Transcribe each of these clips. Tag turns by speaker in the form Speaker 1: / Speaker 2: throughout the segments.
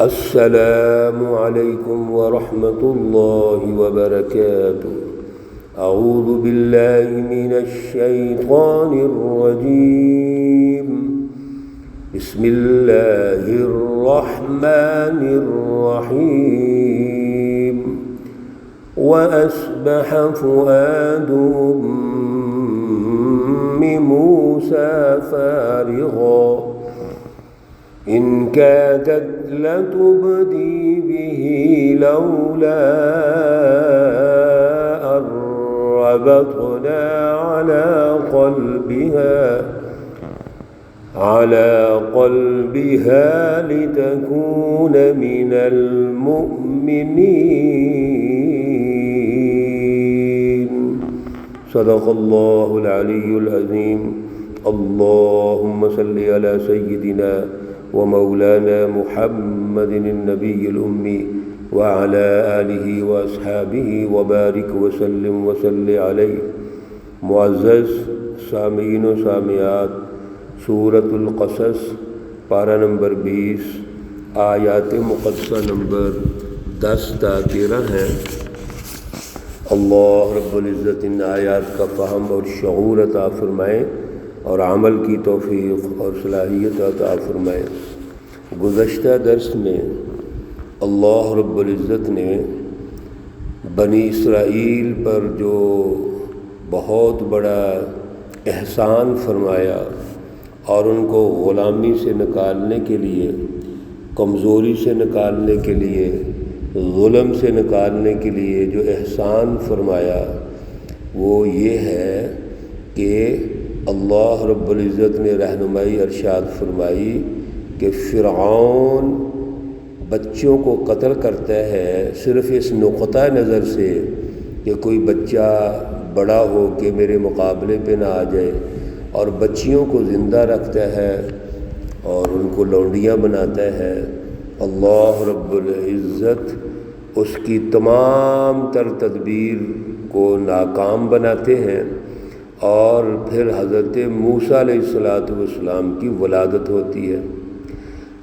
Speaker 1: السلام علیکم ورحمۃ اللہ وبرکاتہ۔ اعوذ باللہ من الشیطان الرجیم، بسم اللہ الرحمن الرحیم۔ وَأَصْبَحَ فُؤَادُ أُمِّ مُوسَى فَارِغًا إِنْ كَادَتْ لَتُبْدِي بِهِ لَوْلَا أَنْ رَبَطْنَا عَلَى قَلْبِهَا لِتَكُونَ مِنَ الْمُؤْمِنِينَ۔ صدق اللہ العلی العظیم۔ اللہم صلی علی سیدنا ومولانا محمد النبی الأمی وعلى آلہ واصحابہ وبارک وسلم وصلی علیہ۔ معزز سامعین و سامعات، سورۃ القصص پارہ نمبر 20، آیات مقدسہ نمبر 10 تا 13 ہیں۔ اللہ رب العزت ان آیات کا فہم اور شعور عطا فرمائے اور عمل کی توفیق اور صلاحیت عطا فرمائے۔ گزشتہ درس میں اللہ رب العزت نے بنی اسرائیل پر جو بہت بڑا احسان فرمایا اور ان کو غلامی سے نکالنے کے لیے، کمزوری سے نکالنے کے لیے، ظلم سے نکالنے کے لیے جو احسان فرمایا وہ یہ ہے کہ اللہ رب العزت نے رہنمائی ارشاد فرمائی کہ فرعون بچوں کو قتل کرتا ہے صرف اس نقطہ نظر سے کہ کوئی بچہ بڑا ہو کہ میرے مقابلے پہ نہ آ جائے، اور بچیوں کو زندہ رکھتا ہے اور ان کو لونڈیاں بناتا ہے۔ اللہ رب العزت اس کی تمام تر تدبیر کو ناکام بناتے ہیں، اور پھر حضرت موسیٰ علیہ السلام کی ولادت ہوتی ہے۔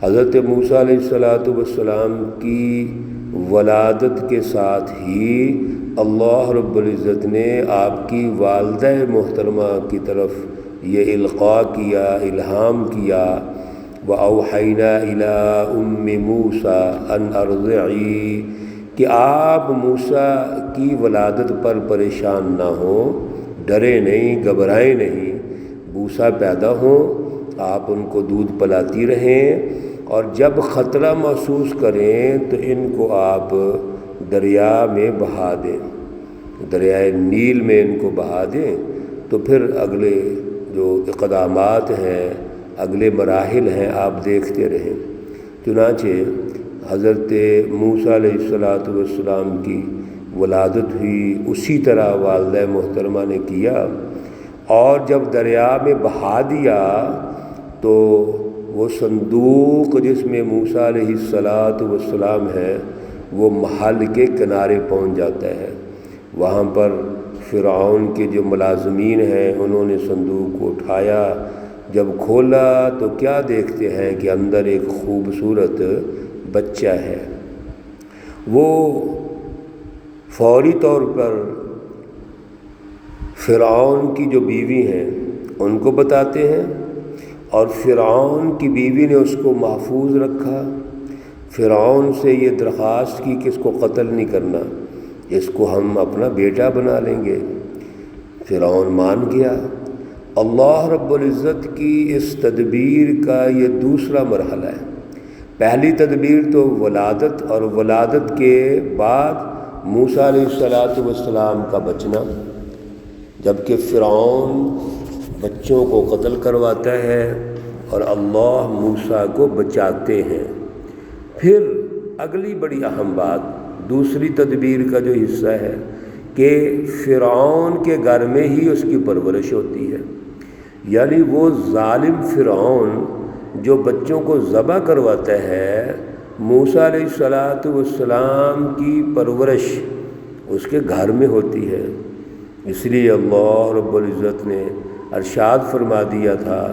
Speaker 1: حضرت موسیٰ علیہ السلام کی ولادت کے ساتھ ہی اللہ رب العزت نے آپ کی والدہ محترمہ کی طرف یہ القاء کیا، الہام کیا، وَأَوْحَيْنَا إِلَىٰ أُمِّ مُوسَىٰ أَنْ أَرْضِعِي، کہ آپ موسیٰ کی ولادت پر پریشان نہ ہوں، ڈرے نہیں، گھبرائیں نہیں، موسیٰ پیدا ہوں، آپ ان کو دودھ پلاتی رہیں، اور جب خطرہ محسوس کریں تو ان کو آپ دریا میں بہا دیں، دریائے نیل میں ان کو بہا دیں، تو پھر اگلے جو اقدامات ہیں، اگلے مراحل ہیں، آپ دیکھتے رہیں۔ چنانچہ حضرت موسیٰ علیہ السلام کی ولادت ہوئی، اسی طرح والدہ محترمہ نے کیا، اور جب دریا میں بہا دیا تو وہ صندوق جس میں موسیٰ علیہ السلام ہے وہ محل کے کنارے پہنچ جاتا ہے۔ وہاں پر فرعون کے جو ملازمین ہیں انہوں نے صندوق کو اٹھایا، جب کھولا تو کیا دیکھتے ہیں کہ اندر ایک خوبصورت بچہ ہے۔ وہ فوری طور پر فرعون کی جو بیوی ہیں ان کو بتاتے ہیں، اور فرعون کی بیوی نے اس کو محفوظ رکھا۔ فرعون سے یہ درخواست کی کہ اس کو قتل نہیں کرنا، اس کو ہم اپنا بیٹا بنا لیں گے۔ فرعون مان گیا۔ اللہ رب العزت کی اس تدبیر کا یہ دوسرا مرحلہ ہے۔ پہلی تدبیر تو ولادت، اور ولادت کے بعد موسیٰ علیہ السلام کا بچنا، جبکہ فرعون بچوں کو قتل کرواتا ہے اور اللہ موسیٰ کو بچاتے ہیں۔ پھر اگلی بڑی اہم بات، دوسری تدبیر کا جو حصہ ہے کہ فرعون کے گھر میں ہی اس کی پرورش ہوتی ہے، یعنی وہ ظالم فرعون جو بچوں کو ذبح کرواتا ہے، موسیٰ علیہ السلام کی پرورش اس کے گھر میں ہوتی ہے۔ اس لیے اللہ رب العزت نے ارشاد فرما دیا تھا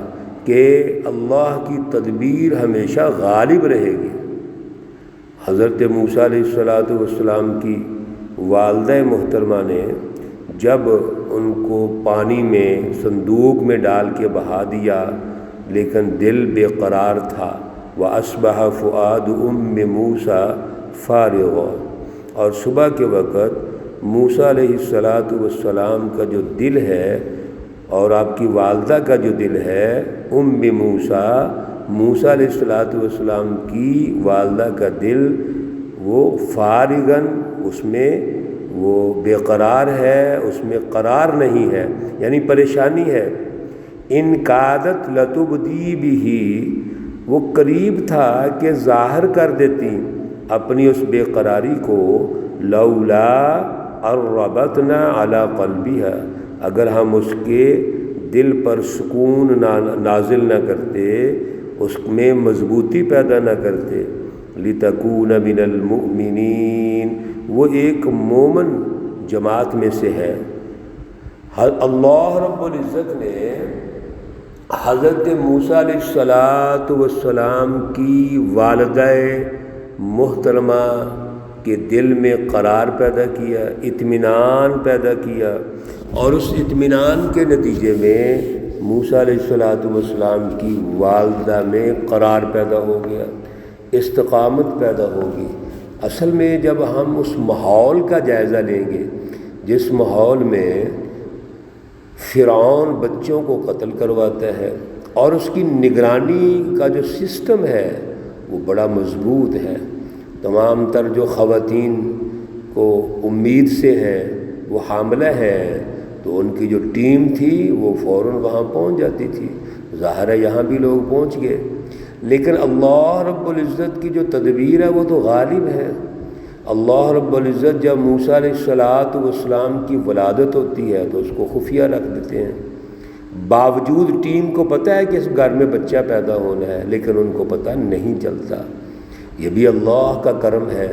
Speaker 1: کہ اللہ کی تدبیر ہمیشہ غالب رہے گی۔ حضرت موسیٰ علیہ السلام کی والدہ محترمہ نے جب ان کو پانی میں صندوق میں ڈال کے بہا دیا، لیکن دل بے قرار تھا، وَأَصْبَحَ فُؤَادُ أُمِّ مُوسَىٰ فَارِغًا، اور صبح کے وقت موسیٰ علیہ السلام کا جو دل ہے اور آپ کی والدہ کا جو دل ہے، موسیٰ علیہ السلام کی والدہ کا دل وہ فارغاً، اس میں وہ بے قرار ہے، اس میں قرار نہیں ہے، یعنی پریشانی ہے۔ ان کادت لتبدی بہ، وہ قریب تھا کہ ظاہر کر دیتی اپنی اس بے قراری کو، لولا الربطنا علی قلبہا، اگر ہم اس کے دل پر سکون نازل نہ کرتے، اس میں مضبوطی پیدا نہ کرتے، لتکون من المؤمنین، وہ ایک مومن جماعت میں سے ہے۔ اللہ رب العزت نے حضرت موسیٰ علیہ السلام کی والدہ محترمہ کے دل میں قرار پیدا کیا، اطمینان پیدا کیا، اور اس اطمینان کے نتیجے میں موسیٰ علیہ السلام کی والدہ میں قرار پیدا ہو گیا، استقامت پیدا ہوگی۔ اصل میں جب ہم اس ماحول کا جائزہ لیں گے جس ماحول میں فرعون بچوں کو قتل کرواتا ہے، اور اس کی نگرانی کا جو سسٹم ہے وہ بڑا مضبوط ہے، تمام تر جو خواتین کو امید سے ہیں وہ حاملہ ہے، تو ان کی جو ٹیم تھی وہ فوراً وہاں پہنچ جاتی تھی، ظاہر ہے یہاں بھی لوگ پہنچ گئے، لیکن اللہ رب العزت کی جو تدبیر ہے وہ تو غالب ہے۔ اللہ رب العزت جب موسیٰ علیہ السلام کی ولادت ہوتی ہے تو اس کو خفیہ رکھ دیتے ہیں، باوجود ٹیم کو پتہ ہے کہ اس گھر میں بچہ پیدا ہونا ہے، لیکن ان کو پتہ نہیں چلتا۔ یہ بھی اللہ کا کرم ہے۔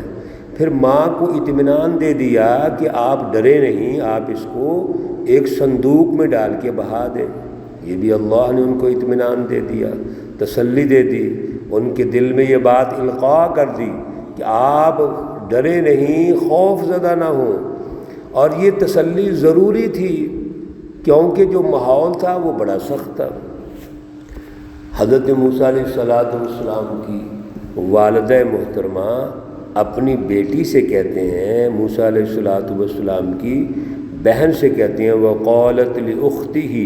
Speaker 1: پھر ماں کو اطمینان دے دیا کہ آپ ڈرے نہیں، آپ اس کو ایک صندوق میں ڈال کے بہا دیں، یہ بھی اللہ نے ان کو اطمینان دے دیا، تسلی دے دی، ان کے دل میں یہ بات القاء کر دی کہ آپ ڈرے نہیں، خوف زدہ نہ ہوں، اور یہ تسلی ضروری تھی کیونکہ جو ماحول تھا وہ بڑا سخت تھا۔ حضرت موسیٰ علیہ السلام کی والدہ محترمہ اپنی بیٹی سے کہتے ہیں، موسیٰ علیہ السلام کی بہن سے کہتے ہیں، وقالت لأختہ،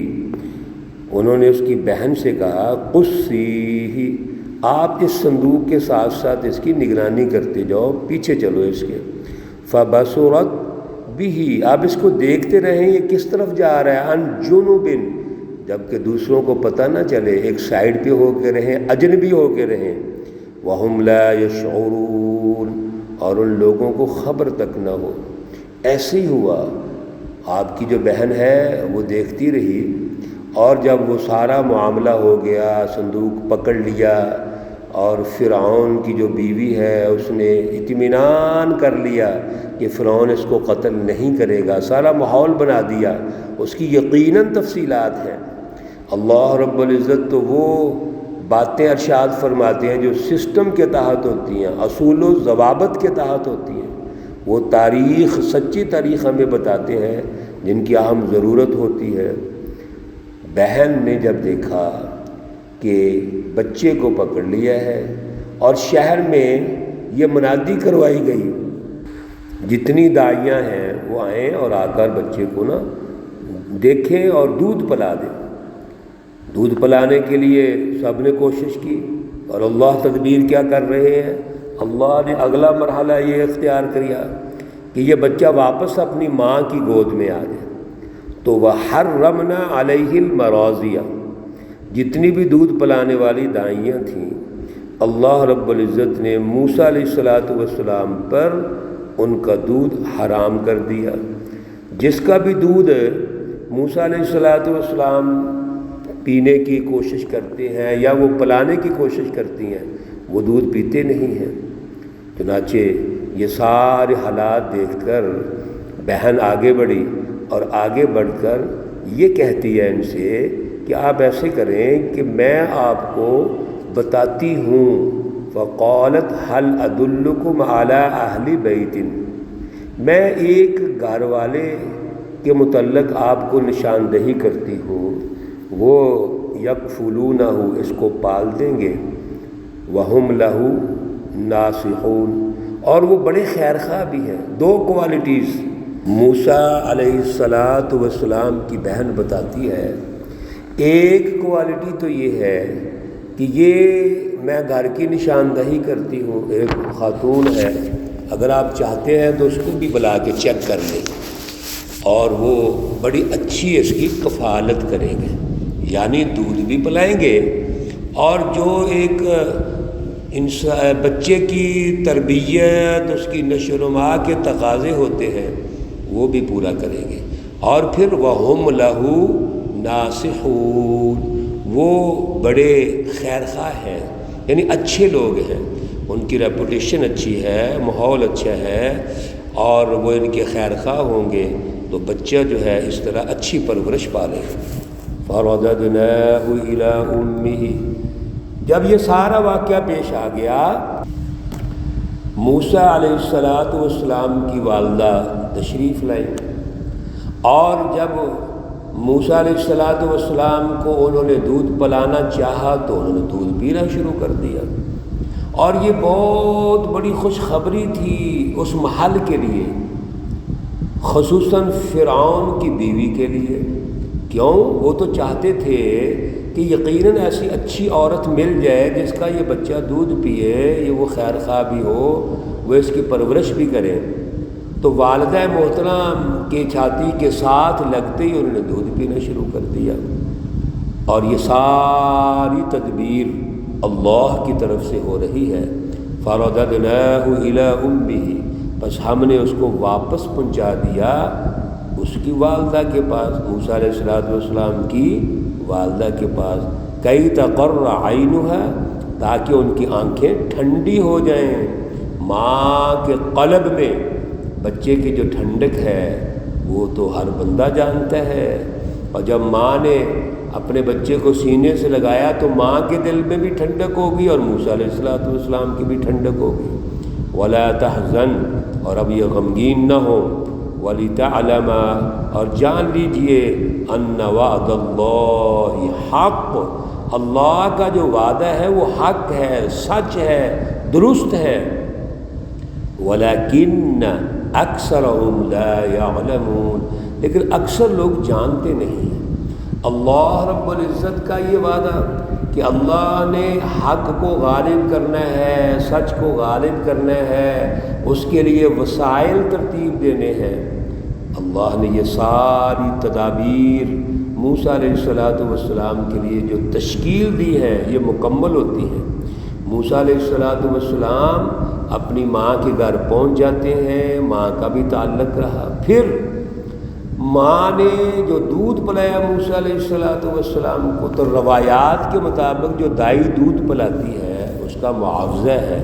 Speaker 1: انہوں نے اس کی بہن سے کہا، قصیہ، آپ اس صندوق کے ساتھ ساتھ اس کی نگرانی کرتے جاؤ، پیچھے چلو اس کے، فبصرت بہ، آپ اس کو دیکھتے رہیں یہ کس طرف جا رہا ہے، عن جنب، جبکہ دوسروں کو پتہ نہ چلے، ایک سائیڈ پہ ہو کے رہیں، اجنبی ہو کے رہیں، وہم لا یشعرون، اور ان لوگوں کو خبر تک نہ ہو۔ ایسے ہی ہوا، آپ کی جو بہن ہے وہ دیکھتی رہی، اور جب وہ سارا معاملہ ہو گیا، صندوق پکڑ لیا، اور فرعون کی جو بیوی ہے اس نے اطمینان کر لیا کہ فرعون اس کو قتل نہیں کرے گا، سارا ماحول بنا دیا، اس کی یقیناً تفصیلات ہیں۔ اللہ رب العزت تو وہ باتیں ارشاد فرماتے ہیں جو سسٹم کے تحت ہوتی ہیں، اصول و ضوابط کے تحت ہوتی ہیں، وہ تاریخ، سچی تاریخ ہمیں بتاتے ہیں جن کی اہم ضرورت ہوتی ہے۔ بہن نے جب دیکھا کہ بچے کو پکڑ لیا ہے، اور شہر میں یہ منادی کروائی گئی، جتنی دائیاں ہیں وہ آئیں اور آ کر بچے کو نا دیکھیں اور دودھ پلا دیں۔ دودھ پلانے کے لیے سب نے کوشش کی، اور اللہ تدبیر کیا کر رہے ہیں، اللہ نے اگلا مرحلہ یہ اختیار کیا کہ یہ بچہ واپس اپنی ماں کی گود میں آ جائے۔ تو وَحَرَّمْنَا عَلَيْهِ الْمَرَاضِيَ، جتنی بھی دودھ پلانے والی دائیاں تھیں، اللہ رب العزت نے موسیٰ علیہ السلام پر ان کا دودھ حرام کر دیا۔ جس کا بھی دودھ موسیٰ علیہ السلام پینے کی کوشش کرتے ہیں یا وہ پلانے کی کوشش کرتی ہیں، وہ دودھ پیتے نہیں ہیں۔ چنانچہ یہ سارے حالات دیکھ کر بہن آگے بڑھی، اور آگے بڑھ کر یہ کہتی ہے ان سے کہ آپ ایسے کریں کہ میں آپ کو بتاتی ہوں فقالت هل ادلکم علی اہل بیت، میں ایک گھر والے کے متعلق آپ کو نشاندہی کرتی ہوں، وہ یکفلونہ، اس کو پال دیں گے، وہم لہ ناصحون، اور وہ بڑے خیرخواہ بھی ہیں۔ دو کوالٹیز موسیٰ علیہ السلام کی بہن بتاتی ہے۔ ایک کوالٹی تو یہ ہے کہ یہ میں گھر کی نشاندہی کرتی ہوں، ایک خاتون ہے، اگر آپ چاہتے ہیں تو اس کو بھی بلا کے چیک کر لیں، اور وہ بڑی اچھی اس کی کفالت کریں گے، یعنی دودھ بھی پلائیں گے، اور جو ایک بچے کی تربیت، اس کی نشو و نما کے تقاضے ہوتے ہیں وہ بھی پورا کریں گے۔ اور پھر وَهُمْ لَهُ نَاصِحُونَ، وہ بڑے خیرخواہ ہیں، یعنی اچھے لوگ ہیں، ان کی ریپوٹیشن اچھی ہے، ماحول اچھا ہے، اور وہ ان کے خیرخواہ ہوں گے تو بچہ جو ہے اس طرح اچھی پرورش پالے۔ فَرَدَدْنَاهُ إِلَىٰ أُمِّهِ، جب یہ سارا واقعہ پیش آ گیا، موسیٰ علیہ السلام کی والدہ تشریف لائیں، اور جب موسیٰ علیہ السلام کو انہوں نے دودھ پلانا چاہا تو انہوں نے دودھ پینا شروع کر دیا، اور یہ بہت بڑی خوشخبری تھی اس محل کے لیے، خصوصاً فرعون کی بیوی کے لیے۔ کیوں؟ وہ تو چاہتے تھے کہ یقیناً ایسی اچھی عورت مل جائے جس کا یہ بچہ دودھ پیے، یہ وہ خیر خواہ بھی ہو، وہ اس کی پرورش بھی کرے۔ تو والدہ محترم کے چھاتی کے ساتھ لگتے ہی انہوں نے دودھ پینا شروع کر دیا، اور یہ ساری تدبیر اللہ کی طرف سے ہو رہی ہے۔ فَرَدَدْنَاهُ إِلَىٰ أُمِّهِ، بس ہم نے اس کو واپس پہنچا دیا اس کی والدہ کے پاس، موسیٰ علیہ السلام کی والدہ کے پاس، کئی تقر عینها، تاکہ ان کی آنکھیں ٹھنڈی ہو جائیں۔ ماں کے قلب میں بچے کی جو ٹھنڈک ہے وہ تو ہر بندہ جانتا ہے، اور جب ماں نے اپنے بچے کو سینے سے لگایا تو ماں کے دل میں بھی ٹھنڈک ہوگی اور موسیٰ علیہ السلام کی بھی ٹھنڈک ہوگی۔ وَلَا تَحْزَنْ، اور اب یہ غمگین نہ ہو، وَلِتَعْلَمَ، اور جان لیجئے، أَنَّ وَعْدَ اللَّهِ حَقٌّ، اللہ کا جو وعدہ ہے وہ حق ہے، سچ ہے، درست ہے۔ وَلَكِنَّ أَكْثَرَهُمْ لَا يَعْلَمُونَ، لیکن اکثر لوگ جانتے نہیں۔ اللہ رب العزت کا یہ وعدہ کہ اللہ نے حق کو غالب کرنا ہے، سچ کو غالب کرنا ہے، اس کے لیے وسائل ترتیب دینے ہیں۔ اللہ نے یہ ساری تدابیر موسیٰ علیہ السلام کے لیے جو تشکیل دی ہے یہ مکمل ہوتی ہے۔ موسیٰ علیہ السلام اپنی ماں کے گھر پہنچ جاتے ہیں، ماں کا بھی تعلق رہا، پھر ماں نے جو دودھ پلایا موسیٰ علیہ السلام کو، تو روایات کے مطابق جو دائی دودھ پلاتی ہے اس کا معاوضہ ہے،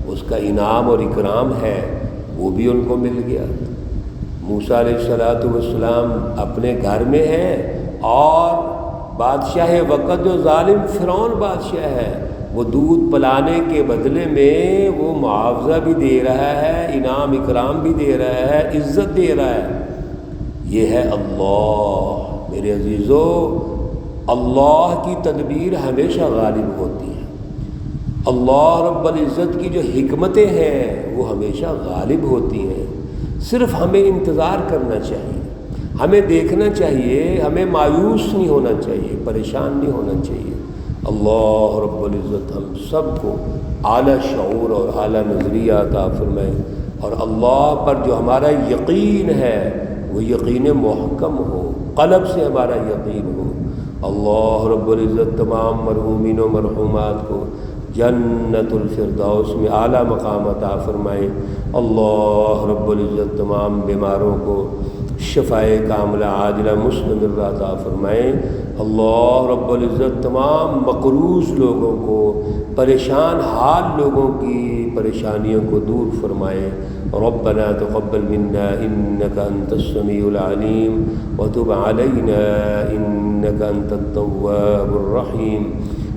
Speaker 1: اس کا انعام اور اکرام ہے، وہ بھی ان کو مل گیا۔ موسیٰ علیہ السلام اپنے گھر میں ہیں، اور بادشاہ وقت جو ظالم فرعون بادشاہ ہے وہ دودھ پلانے کے بدلے میں وہ معاوضہ بھی دے رہا ہے، انعام اکرام بھی دے رہا ہے، عزت دے رہا ہے۔ یہ ہے اللہ۔ میرے عزیزو، اللہ کی تدبیر ہمیشہ غالب ہوتی ہے، اللہ رب العزت کی جو حکمتیں ہیں وہ ہمیشہ غالب ہوتی ہیں، صرف ہمیں انتظار کرنا چاہیے، ہمیں دیکھنا چاہیے، ہمیں مایوس نہیں ہونا چاہیے، پریشان نہیں ہونا چاہیے۔ اللہ رب العزت ہم سب کو اعلیٰ شعور اور اعلیٰ نظریہ عطا فرمائے، اور اللہ پر جو ہمارا یقین ہے وہ یقین محکم ہو، قلب سے ہمارا یقین ہو۔ اللہ رب العزت تمام مرحومین و مرحومات کو جنت الفردوس میں اعلیٰ مقام عطا فرمائے۔ اللہ رب العزت تمام بیماروں کو شفائے کاملہ عاجلہ مستمرہ عطا فرمائے۔ اللہ رب العزت تمام مقروض لوگوں کو، پریشان حال لوگوں کی پریشانیوں کو دور فرمائے۔ ربنا تقبل منا انك انت السميع العليم وتب علينا انك انت التواب الرحيم